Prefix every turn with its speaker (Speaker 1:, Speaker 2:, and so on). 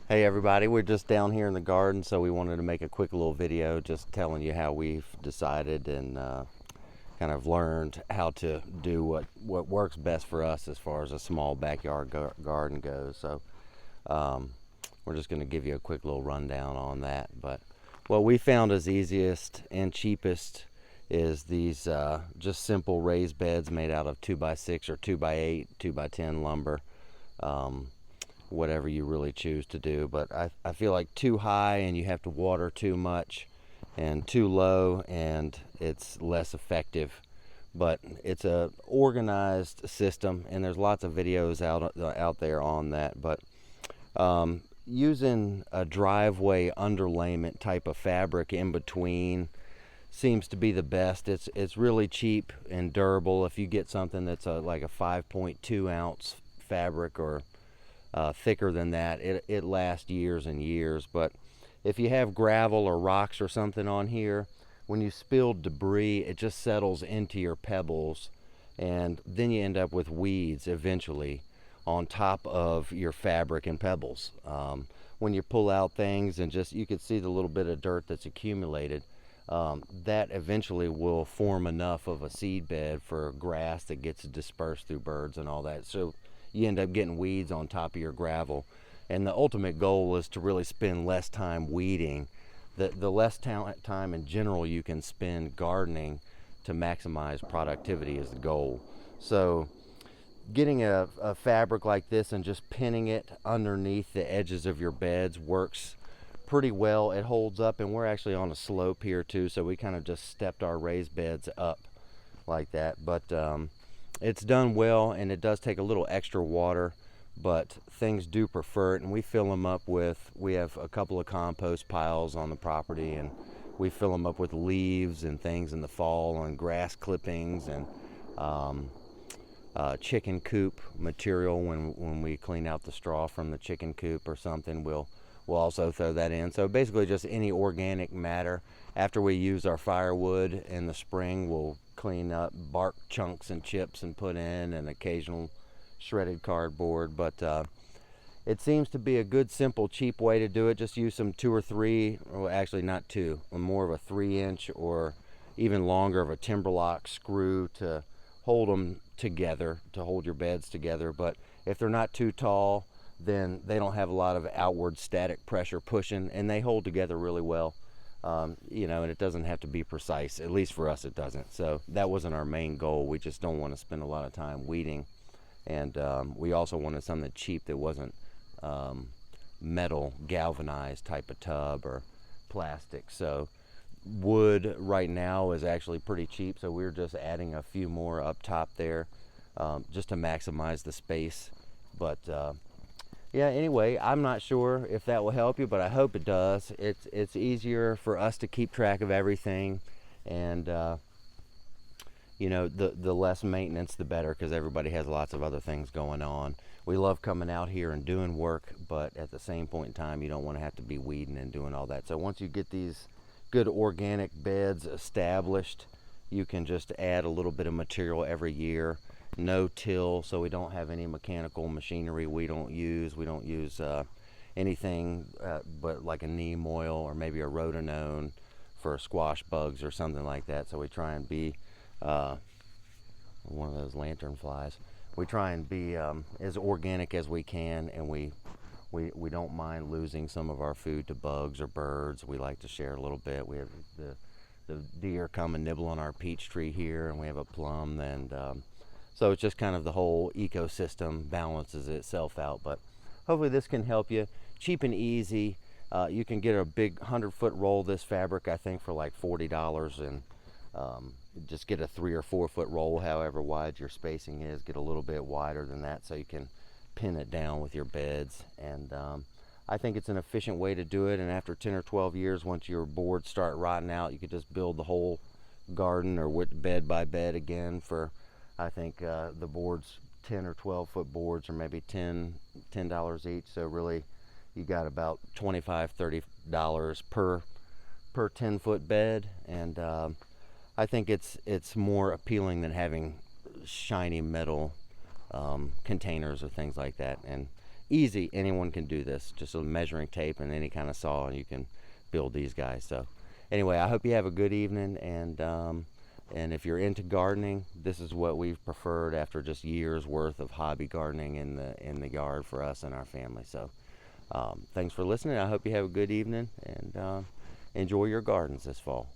Speaker 1: Hey everybody, we're just down here in the garden, so we wanted to make a quick little video just telling you how we've decided and kind of learned how to do what works best for us as far as a small backyard garden goes. So we're just going to give you a quick little rundown on that. But what we found is easiest and cheapest is these just simple raised beds made out of 2x6 or 2x8, 2x10 lumber. Whatever you really choose to do, but I feel like too high and you have to water too much, and too low and it's less effective. But it's a organized system, and there's lots of videos out there on that. But using a driveway underlayment type of fabric in between seems to be the best. It's really cheap and durable. If you get something that's like a 5.2 ounce fabric or thicker than that, it lasts years and years. But if you have gravel or rocks or something on here, when you spill debris, it just settles into your pebbles, and then you end up with weeds eventually on top of your fabric and pebbles. When you pull out things and just, you can see the little bit of dirt that's accumulated, that eventually will form enough of a seed bed for grass that gets dispersed through birds and all that. So you end up getting weeds on top of your gravel. And the ultimate goal is to really spend less time weeding. The less time in general you can spend gardening to maximize productivity is the goal. So getting a fabric like this and just pinning it underneath the edges of your beds works pretty well. It holds up, and we're actually on a slope here too, so we kind of just stepped our raised beds up like that. But it's done well, and it does take a little extra water, but things do prefer it. And we fill them up with, we have a couple of compost piles on the property, and we fill them up with leaves and things in the fall, and grass clippings, and chicken coop material. When we clean out the straw from the chicken coop or something, we'll also throw that in. So basically just any organic matter. After we use our firewood in the spring, we'll clean up bark chunks and chips and put in, and occasional shredded cardboard. But it seems to be a good, simple, cheap way to do it. Just use some 2 or 3, well, actually not 2, more of a 3-inch or even longer of a Timberlock screw to hold them together, to hold your beds together. But if they're not too tall, then they don't have a lot of outward static pressure pushing, and they hold together really well. You know, and it doesn't have to be precise. At least for us, it doesn't. So that wasn't our main goal. We just don't want to spend a lot of time weeding. And we also wanted something cheap that wasn't metal, galvanized type of tub or plastic. So wood right now is actually pretty cheap. So we're just adding a few more up top there just to maximize the space. But yeah, anyway, I'm not sure if that will help you, but I hope it does. It's easier for us to keep track of everything, and you know, the less maintenance the better, because everybody has lots of other things going on. We love coming out here and doing work, but at the same point in time, you don't want to have to be weeding and doing all that. So once you get these good organic beds established, you can just add a little bit of material every year. No till, so we don't have any mechanical machinery. We don't use anything but like a neem oil or maybe a rotenone for squash bugs or something like that. So we try and be one of those lantern flies. We try and be as organic as we can, and we don't mind losing some of our food to bugs or birds. We like to share a little bit. We have the deer come and nibble on our peach tree here, and we have a plum, and so it's just kind of the whole ecosystem balances itself out. But hopefully this can help you. Cheap and easy. You can get a big 100-foot roll of this fabric, I think, for like $40, and just get a 3 or 4 foot roll, however wide your spacing is. Get a little bit wider than that so you can pin it down with your beds. And I think it's an efficient way to do it. And after 10 or 12 years, once your boards start rotting out, you could just build the whole garden or with bed by bed again for, I think the boards, 10 or 12 foot boards, are maybe $10 each. So really, you got about $25-$30 per 10 foot bed. And I think it's more appealing than having shiny metal containers or things like that. And easy. Anyone can do this. Just a measuring tape and any kind of saw, and you can build these guys. So anyway, I hope you have a good evening, and if you're into gardening, this is what we've preferred after just years worth of hobby gardening in the yard for us and our family. So thanks for listening. I hope you have a good evening, and enjoy your gardens this fall.